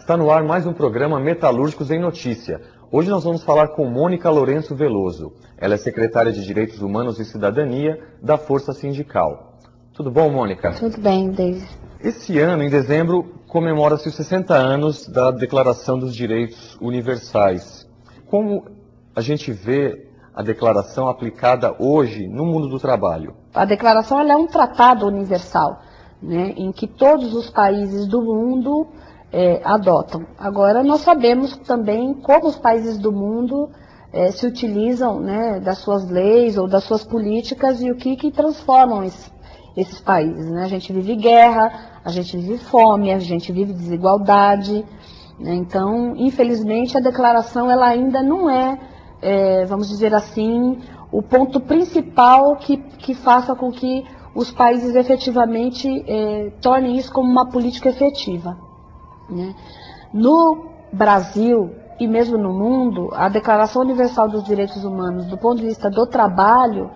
Está no ar mais um programa Metalúrgicos em Notícia. Hoje nós vamos falar com Mônica Lourenço Veloso. Ela é secretária de Direitos Humanos e Cidadania da Força Sindical. Tudo bom, Mônica? Tudo bem, David. Esse ano, em dezembro, comemora-se os 60 anos da Declaração dos Direitos Universais. Como a gente vê a declaração aplicada hoje no mundo do trabalho? A declaração ela é um tratado universal, né, em que todos os países do mundo adotam. Agora, nós sabemos também como os países do mundo se utilizam, né, das suas leis ou das suas políticas e o que transformam esses países, né? A gente vive guerra, a gente vive fome, a gente vive desigualdade, né? Então, infelizmente, a declaração ela ainda não vamos dizer assim, o ponto principal que faça com que os países efetivamente tornem isso como uma política efetiva, né? No Brasil e mesmo no mundo, a Declaração Universal dos Direitos Humanos, do ponto de vista do trabalho,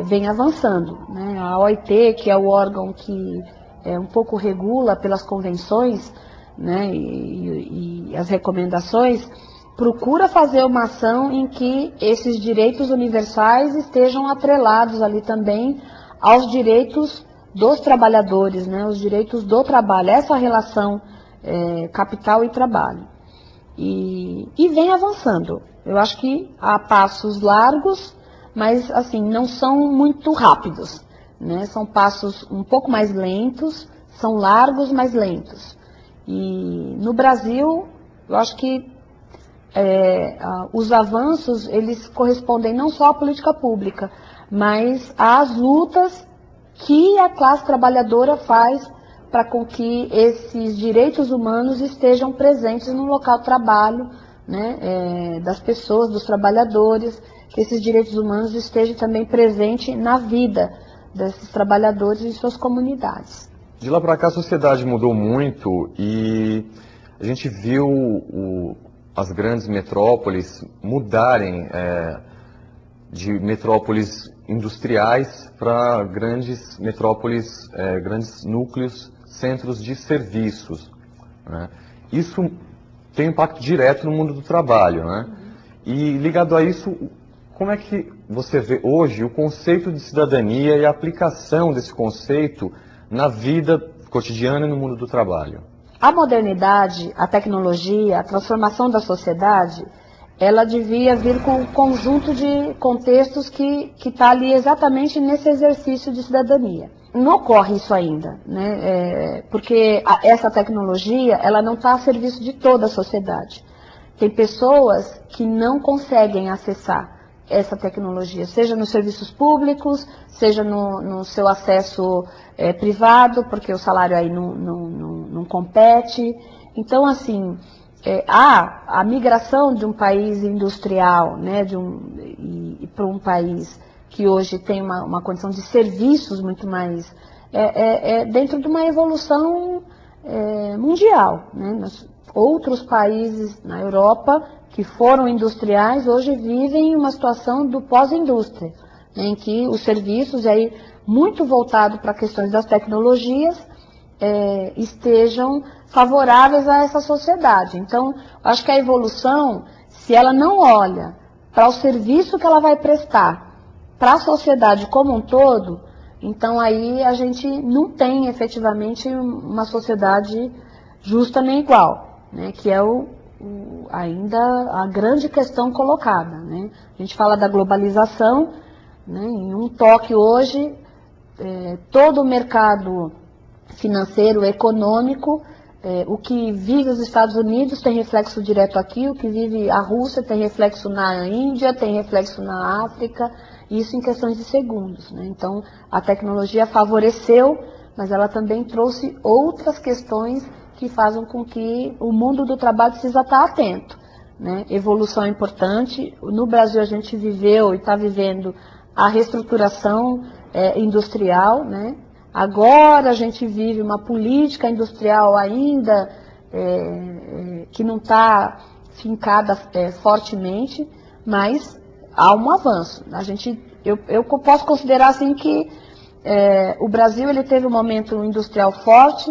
vem avançando, né? A OIT, que é o órgão que um pouco regula pelas convenções, né, e as recomendações, procura fazer uma ação em que esses direitos universais estejam atrelados ali também aos direitos dos trabalhadores, né, os direitos do trabalho, essa relação capital e trabalho. E vem avançando. Eu acho que há passos largos, mas assim, não são muito rápidos, né? São passos um pouco mais lentos, são largos, mas lentos. E no Brasil, eu acho que os avanços, eles correspondem não só à política pública, mas às lutas que a classe trabalhadora faz para com que esses direitos humanos estejam presentes no local de trabalho, né, das pessoas, dos trabalhadores, que esses direitos humanos estejam também presentes na vida desses trabalhadores e suas comunidades. De lá para cá a sociedade mudou muito e a gente viu as grandes metrópoles mudarem de metrópoles industriais para grandes metrópoles, grandes núcleos, centros de serviços, né? Isso tem impacto direto no mundo do trabalho, né? E ligado a isso, como é que você vê hoje o conceito de cidadania e a aplicação desse conceito na vida cotidiana e no mundo do trabalho? A modernidade, a tecnologia, a transformação da sociedade, ela devia vir com um conjunto de contextos que está ali exatamente nesse exercício de cidadania. Não ocorre isso ainda, né? Porque essa tecnologia ela não está a serviço de toda a sociedade. Tem pessoas que não conseguem acessar essa tecnologia, seja nos serviços públicos, seja no seu acesso privado, porque o salário aí não compete. Então, assim, a migração de um país industrial, né, para um país que hoje tem uma condição de serviços muito mais, dentro de uma evolução mundial, né? Outros países na Europa que foram industriais hoje vivem uma situação do pós-indústria, né, em que os serviços, aí muito voltados para questões das tecnologias, estejam favoráveis a essa sociedade. Então, acho que a evolução, se ela não olha para o serviço que ela vai prestar para a sociedade como um todo, então aí a gente não tem efetivamente uma sociedade justa nem igual, né, que é ainda a grande questão colocada, né? A gente fala da globalização, né? Em um toque hoje, todo o mercado financeiro, econômico, o que vive os Estados Unidos tem reflexo direto aqui, o que vive a Rússia tem reflexo na Índia, tem reflexo na África, isso em questões de segundos, né? Então, a tecnologia favoreceu, mas ela também trouxe outras questões que fazem com que o mundo do trabalho precisa estar atento, né? Evolução é importante. No Brasil a gente viveu e está vivendo a reestruturação industrial, né? Agora a gente vive uma política industrial ainda que não está fincada fortemente, mas há um avanço. Eu posso considerar assim que o Brasil ele teve um momento industrial forte,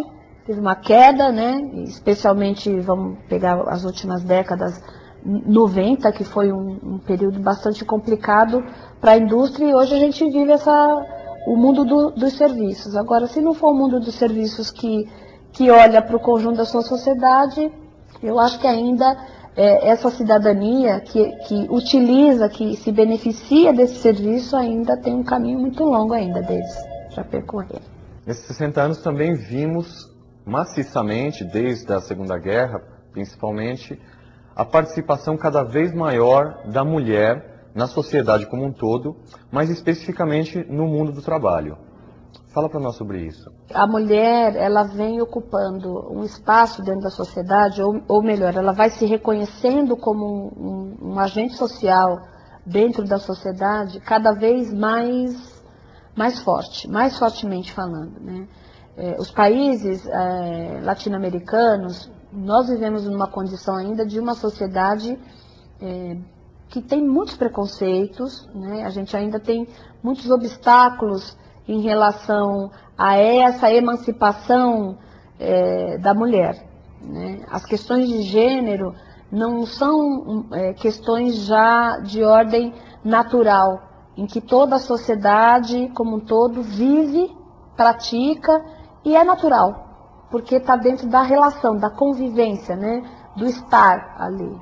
teve uma queda, né? Especialmente, vamos pegar as últimas décadas 90, que foi um período bastante complicado para a indústria, e hoje a gente vive o mundo dos serviços. Agora, se não for o mundo dos serviços que olha para o conjunto da sua sociedade, eu acho que ainda essa cidadania que utiliza, que se beneficia desse serviço, ainda tem um caminho muito longo ainda deles para percorrer. Nesses 60 anos também vimos maciçamente, desde a Segunda Guerra, principalmente, a participação cada vez maior da mulher na sociedade como um todo, mas especificamente no mundo do trabalho. Fala para nós sobre isso. A mulher, ela vem ocupando um espaço dentro da sociedade, ou melhor, ela vai se reconhecendo como um agente social dentro da sociedade cada vez mais forte, mais fortemente falando, né? Os países latino-americanos, nós vivemos numa condição ainda de uma sociedade que tem muitos preconceitos, né? A gente ainda tem muitos obstáculos em relação a essa emancipação da mulher, né? As questões de gênero não são questões já de ordem natural, em que toda a sociedade como um todo vive, pratica e é natural, porque está dentro da relação, da convivência, né? Do estar ali.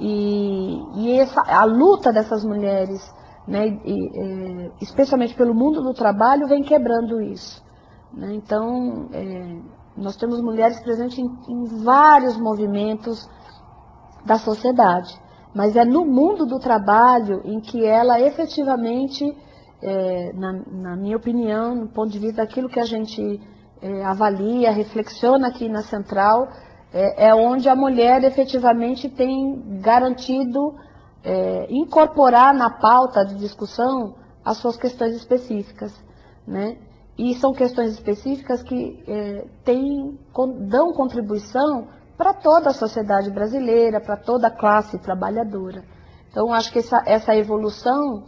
E a luta dessas mulheres, né? Especialmente pelo mundo do trabalho, vem quebrando isso, né? Então, nós temos mulheres presentes em vários movimentos da sociedade, mas é no mundo do trabalho em que ela efetivamente, na minha opinião, no ponto de vista daquilo que a gente avalia, reflexiona aqui na Central, é onde a mulher efetivamente tem garantido incorporar na pauta de discussão as suas questões específicas, né? E são questões específicas que dão contribuição para toda a sociedade brasileira, para toda a classe trabalhadora. Então, acho que essa evolução,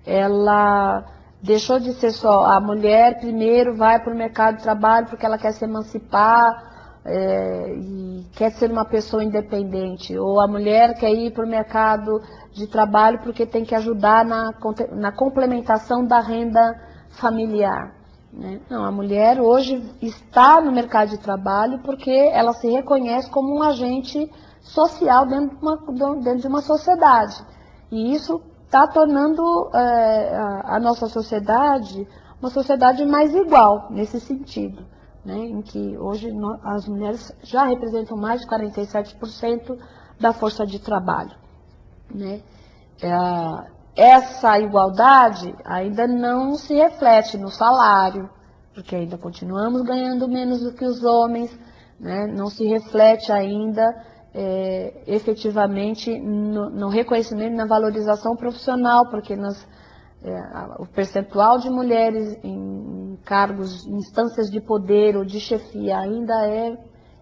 ela deixou de ser só a mulher primeiro vai para o mercado de trabalho porque ela quer se emancipar e quer ser uma pessoa independente, ou a mulher quer ir para o mercado de trabalho porque tem que ajudar na complementação da renda familiar, né? Não, a mulher hoje está no mercado de trabalho porque ela se reconhece como um agente social dentro de uma sociedade. E isso está tornando a nossa sociedade uma sociedade mais igual nesse sentido, né? Em que hoje as mulheres já representam mais de 47% da força de trabalho, né? Essa igualdade ainda não se reflete no salário, porque ainda continuamos ganhando menos do que os homens, né? Não se reflete ainda efetivamente no reconhecimento, na valorização profissional, porque o percentual de mulheres em cargos, em instâncias de poder ou de chefia ainda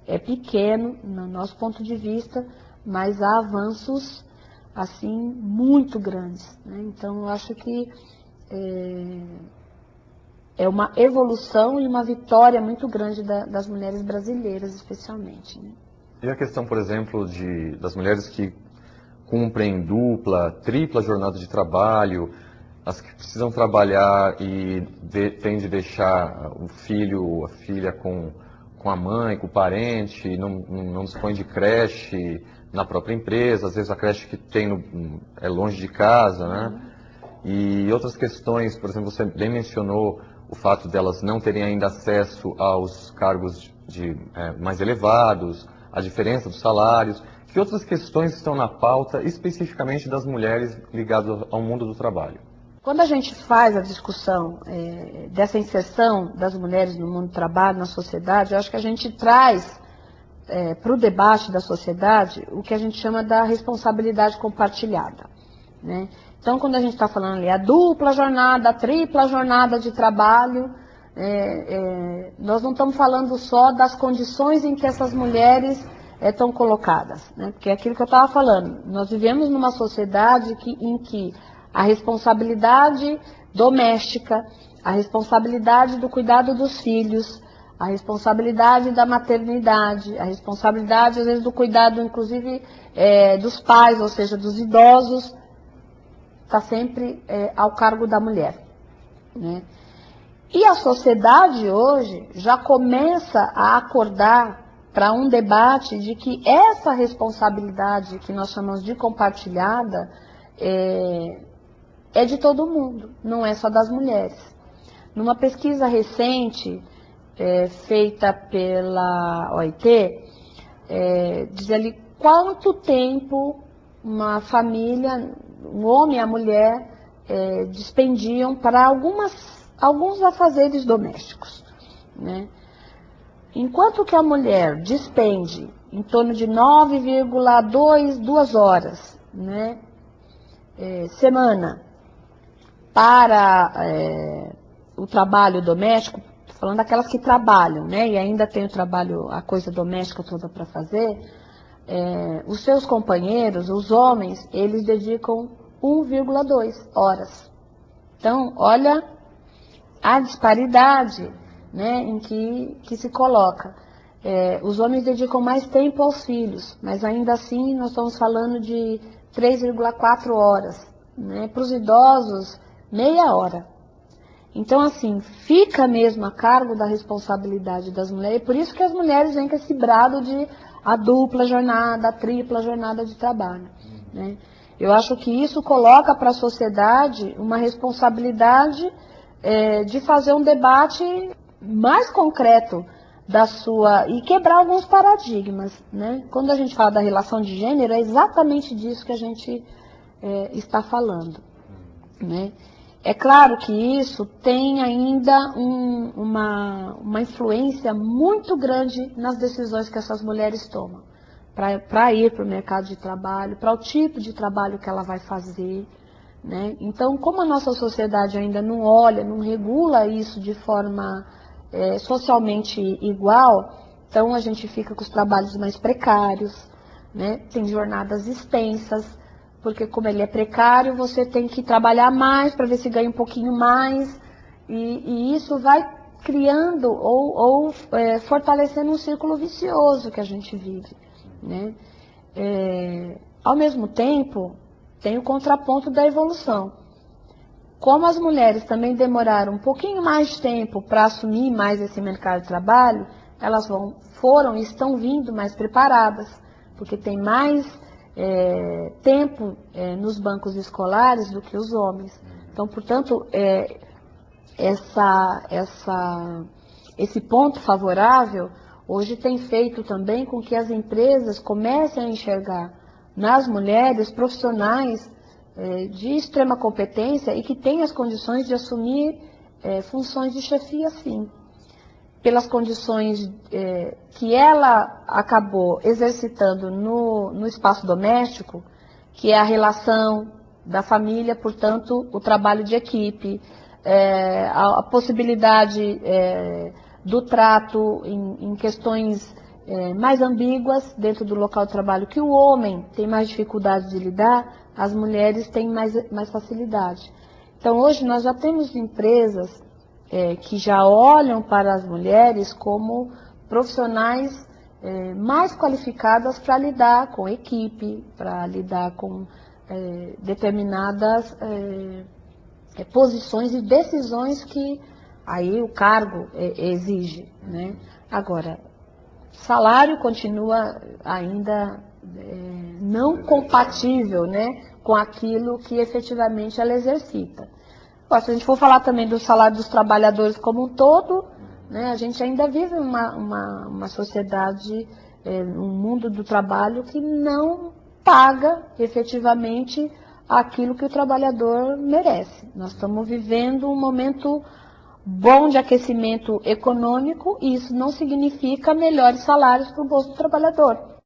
é pequeno, no nosso ponto de vista, mas há avanços assim muito grandes, né? Então eu acho que é uma evolução e uma vitória muito grande das mulheres brasileiras, especialmente, né? E a questão, por exemplo, das mulheres que cumprem dupla, tripla jornada de trabalho, as que precisam trabalhar e têm de deixar o filho ou a filha com a mãe, com o parente, não dispõe de creche na própria empresa, às vezes a creche que tem é longe de casa, né? E outras questões, por exemplo, você bem mencionou o fato delas não terem ainda acesso aos cargos mais elevados, a diferença dos salários. Que outras questões estão na pauta especificamente das mulheres ligadas ao mundo do trabalho? Quando a gente faz a discussão dessa inserção das mulheres no mundo do trabalho, na sociedade, eu acho que a gente traz para o debate da sociedade o que a gente chama da responsabilidade compartilhada, né? Então, quando a gente está falando ali a dupla jornada, a tripla jornada de trabalho, nós não estamos falando só das condições em que essas mulheres estão colocadas, né? Porque é aquilo que eu estava falando, nós vivemos numa sociedade em que a responsabilidade doméstica, a responsabilidade do cuidado dos filhos, a responsabilidade da maternidade, a responsabilidade, às vezes, do cuidado, inclusive, dos pais, ou seja, dos idosos, está sempre ao cargo da mulher, né? E a sociedade hoje já começa a acordar para um debate de que essa responsabilidade que nós chamamos de compartilhada é de todo mundo, não é só das mulheres. Numa pesquisa recente feita pela OIT, diz ali quanto tempo uma família, o homem e a mulher, dispendiam para alguns afazeres domésticos, né? Enquanto que a mulher despende em torno de 9,2 horas, né, semana para o trabalho doméstico, falando daquelas que trabalham, né, e ainda tem o trabalho, a coisa doméstica toda para fazer, os seus companheiros, os homens, eles dedicam 1,2 horas. Então, olha a disparidade, né, em que se coloca. Os homens dedicam mais tempo aos filhos, mas ainda assim nós estamos falando de 3,4 horas, né, para os idosos, meia hora. Então, assim, fica mesmo a cargo da responsabilidade das mulheres, e por isso que as mulheres vêm com esse brado de a dupla jornada, a tripla jornada de trabalho, né? Eu acho que isso coloca para a sociedade uma responsabilidade de fazer um debate mais concreto e quebrar alguns paradigmas, né? Quando a gente fala da relação de gênero, é exatamente disso que a gente está falando, né? É claro que isso tem ainda uma influência muito grande nas decisões que essas mulheres tomam para ir para o mercado de trabalho, para o tipo de trabalho que ela vai fazer, né? Então, como a nossa sociedade ainda não olha, não regula isso de forma socialmente igual, então a gente fica com os trabalhos mais precários, né? Tem jornadas extensas, porque como ele é precário, você tem que trabalhar mais para ver se ganha um pouquinho mais, e isso vai criando ou fortalecendo um círculo vicioso que a gente vive, né? Ao mesmo tempo, tem o contraponto da evolução. Como as mulheres também demoraram um pouquinho mais de tempo para assumir mais esse mercado de trabalho, elas foram e estão vindo mais preparadas, porque tem mais tempo nos bancos escolares do que os homens. Então, portanto, esse ponto favorável hoje tem feito também com que as empresas comecem a enxergar nas mulheres profissionais de extrema competência e que têm as condições de assumir funções de chefia, sim. Pelas condições que ela acabou exercitando no espaço doméstico, que é a relação da família, portanto, o trabalho de equipe, a possibilidade do trato em questões mais ambíguas dentro do local de trabalho, que o homem tem mais dificuldade de lidar, as mulheres têm mais facilidade. Então, hoje nós já temos empresas que já olham para as mulheres como profissionais mais qualificadas para lidar com equipe, para lidar com determinadas posições e decisões que aí o cargo exige, né? Agora, salário continua ainda não compatível, né, com aquilo que efetivamente ela exercita. Agora, se a gente for falar também do salário dos trabalhadores como um todo, né, a gente ainda vive uma sociedade, um mundo do trabalho que não paga efetivamente aquilo que o trabalhador merece. Nós estamos vivendo um momento bom de aquecimento econômico e isso não significa melhores salários para o bolso do trabalhador.